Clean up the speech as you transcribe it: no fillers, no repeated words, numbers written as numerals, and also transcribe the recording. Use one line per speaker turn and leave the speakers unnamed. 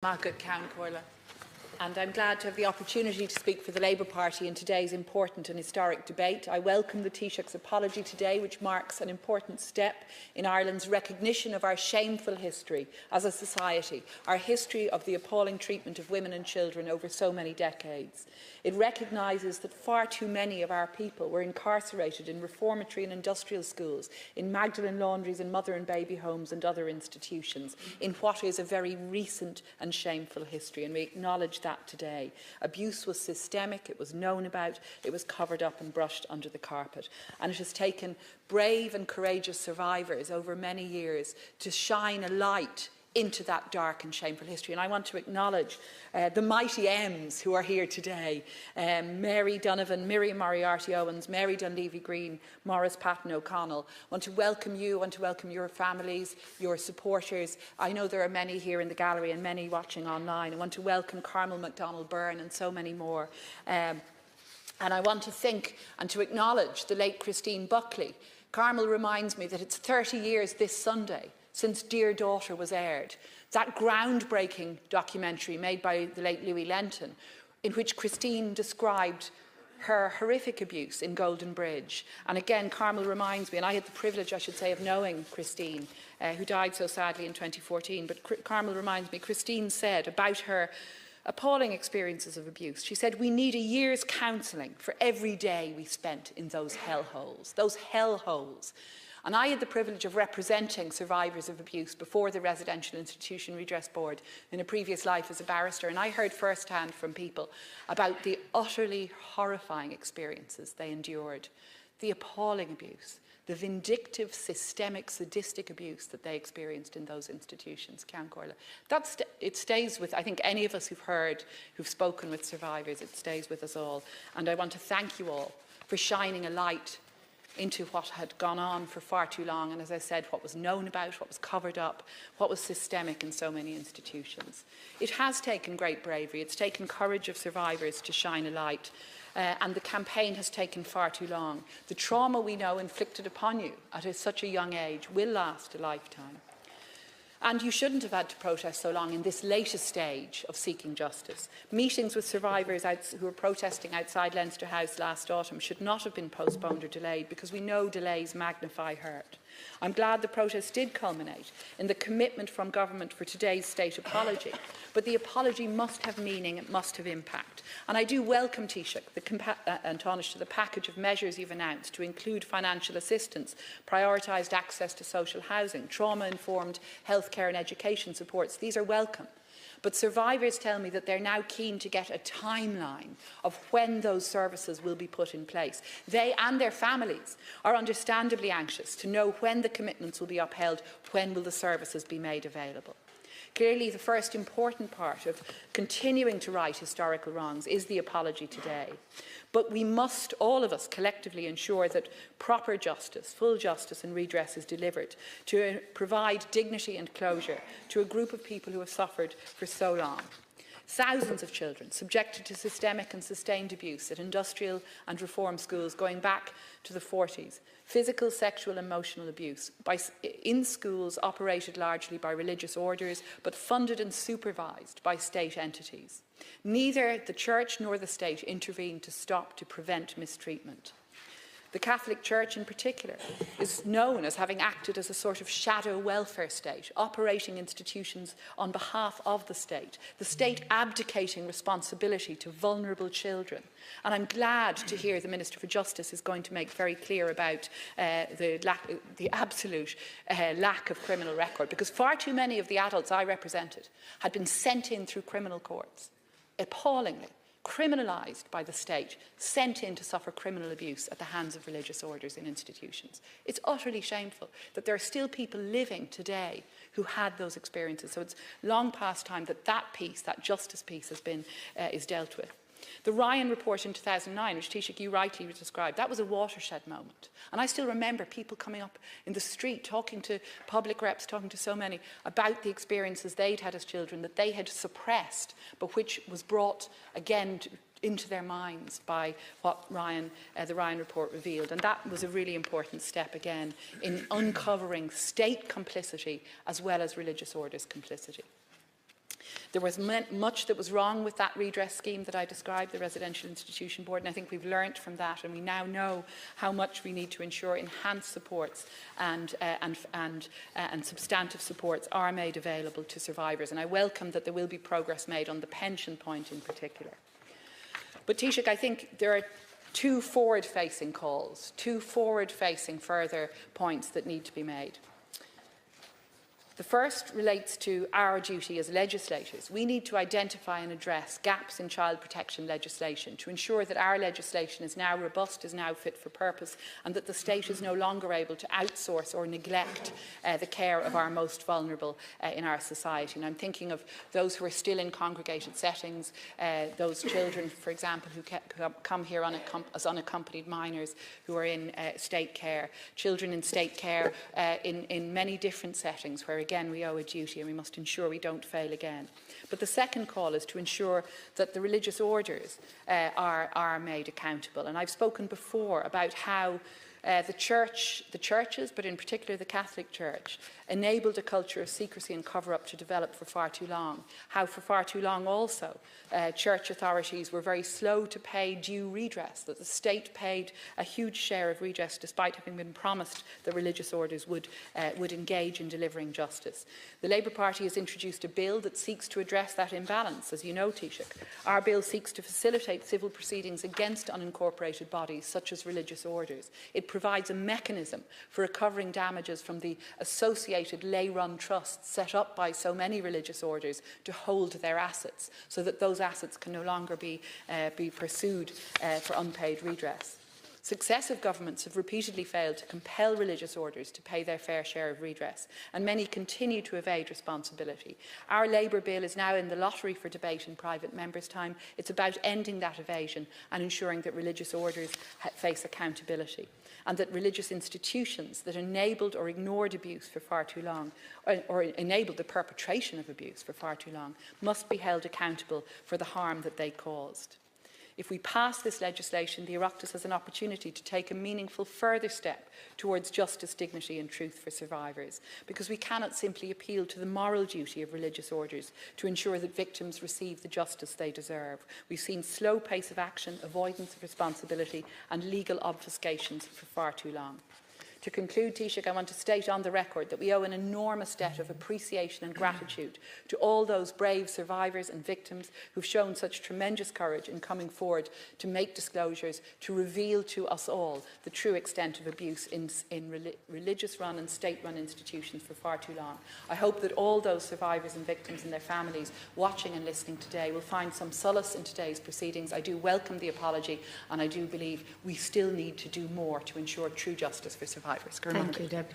Margaret Counselling. And I'm glad to have the opportunity to speak for the Labour Party in today's important and historic debate. I welcome the Taoiseach's apology today, which marks an important step in Ireland's recognition of our shameful history as a society, our history of the appalling treatment of women and children over so many decades. It recognises that far too many of our people were incarcerated in reformatory and industrial schools, in Magdalen laundries and mother and baby homes and other institutions, in what is a very recent and shameful history, and we acknowledge that today. Abuse was systemic, it was known about, it was covered up and brushed under the carpet. And it has taken brave and courageous survivors over many years to shine a light into that dark and shameful history. And I want to acknowledge the mighty M's who are here today. Mary Donovan, Miriam Moriarty Owens, Mary Dunlevy, Greene, Maurice, Patton, O'Connell. I want to welcome you, I want to welcome your families, your supporters. I know there are many here in the gallery and many watching online. I want to welcome Carmel McDonnell Byrne and so many more. And I want to thank and to acknowledge the late Christine Buckley. Carmel reminds me that it's 30 years this Sunday since Dear Daughter was aired, that groundbreaking documentary made by the late Louis Lentin, in which Christine described her horrific abuse in Goldenbridge. And again, Carmel reminds me, and I had the privilege, I should say, of knowing Christine, who died so sadly in 2014, but Carmel reminds me, Christine said about her appalling experiences of abuse, she said, "We need a year's counselling for every day we spent in those hellholes, those hellholes." And I had the privilege of representing survivors of abuse before the Residential Institutions Redress Board in a previous life as a barrister, and I heard firsthand from people about the utterly horrifying experiences they endured, the appalling abuse, the vindictive, systemic, sadistic abuse that they experienced in those institutions. It stays with, I think, any of us who've spoken with survivors, it stays with us all. And I want to thank you all for shining a light into what had gone on for far too long, and as I said, what was known about, what was covered up, what was systemic in so many institutions. It has taken great bravery, it's taken courage of survivors to shine a light, and the campaign has taken far too long. The trauma we know inflicted upon you at such a young age will last a lifetime. And you shouldn't have had to protest so long in this latest stage of seeking justice. Meetings with survivors who were protesting outside Leinster House last autumn should not have been postponed or delayed, because we know delays magnify hurt. I'm glad the protest did culminate in the commitment from government for today's state apology, but the apology must have meaning, it must have impact. And I do welcome, Taoiseach, and Tánaiste, the package of measures you've announced to include financial assistance, prioritised access to social housing, trauma-informed healthcare and education supports. These are welcome. But survivors tell me that they're now keen to get a timeline of when those services will be put in place. They and their families are understandably anxious to know when the commitments will be upheld, when will the services be made available. Clearly, the first important part of continuing to right historical wrongs is the apology today. But we must, all of us, collectively ensure that proper justice, full justice and redress is delivered to provide dignity and closure to a group of people who have suffered for so long. Thousands of children subjected to systemic and sustained abuse at industrial and reform schools going back to the 40s. Physical, sexual, emotional abuse in schools operated largely by religious orders, but funded and supervised by state entities. Neither the Church nor the state intervened to prevent mistreatment. The Catholic Church in particular is known as having acted as a sort of shadow welfare state, operating institutions on behalf of the state abdicating responsibility to vulnerable children. And I'm glad to hear the Minister for Justice is going to make very clear about the absolute lack of criminal record, because far too many of the adults I represented had been sent in through criminal courts, appallingly, criminalised by the state, sent in to suffer criminal abuse at the hands of religious orders in institutions. It's utterly shameful that there are still people living today who had those experiences. So it's long past time that that piece, that justice piece, is dealt with. The Ryan report in 2009, which Taoiseach, you rightly described, that was a watershed moment. And I still remember people coming up in the street, talking to public reps, talking to so many about the experiences they'd had as children that they had suppressed, but which was brought again into their minds by what the Ryan report revealed. And that was a really important step again in uncovering state complicity as well as religious orders complicity. There was much that was wrong with that redress scheme that I described, the Residential Institution Board, and I think we've learnt from that, and we now know how much we need to ensure enhanced supports and substantive supports are made available to survivors. And I welcome that there will be progress made on the pension point in particular. But Taoiseach, I think there are two forward-facing calls, two forward-facing further points that need to be made. The first relates to our duty as legislators. We need to identify and address gaps in child protection legislation to ensure that our legislation is now robust, is now fit for purpose, and that the state is no longer able to outsource or neglect the care of our most vulnerable in our society. And I'm thinking of those who are still in congregated settings, those children, for example, who come here as unaccompanied minors who are in state care, children in state care in many different settings where, again, we owe a duty and we must ensure we don't fail again. But the second call is to ensure that the religious orders are made accountable. And I've spoken before about how the churches, but in particular the Catholic Church, enabled a culture of secrecy and cover-up to develop for far too long. How for far too long also church authorities were very slow to pay due redress, that the state paid a huge share of redress despite having been promised that religious orders would engage in delivering justice. The Labour Party has introduced a bill that seeks to address that imbalance, as you know, Taoiseach. Our bill seeks to facilitate civil proceedings against unincorporated bodies such as religious orders. It provides a mechanism for recovering damages from the associated lay-run trusts set up by so many religious orders to hold their assets, so that those assets can no longer be pursued for unpaid redress. Successive governments have repeatedly failed to compel religious orders to pay their fair share of redress, and many continue to evade responsibility. Our Labour bill is now in the lottery for debate in private members' time. It's about ending that evasion and ensuring that religious orders face accountability, and that religious institutions that enabled or ignored abuse for far too long, or enabled the perpetration of abuse for far too long, must be held accountable for the harm that they caused. If we pass this legislation, the Oireachtas has an opportunity to take a meaningful further step towards justice, dignity and truth for survivors, because we cannot simply appeal to the moral duty of religious orders to ensure that victims receive the justice they deserve. We've seen slow pace of action, avoidance of responsibility and legal obfuscations for far too long. To conclude, Taoiseach, I want to state on the record that we owe an enormous debt of appreciation and gratitude to all those brave survivors and victims who've shown such tremendous courage in coming forward to make disclosures, to reveal to us all the true extent of abuse in religious-run and state-run institutions for far too long. I hope that all those survivors and victims and their families watching and listening today will find some solace in today's proceedings. I do welcome the apology, and I do believe we still need to do more to ensure true justice for survivors.
Thank you, Deputy.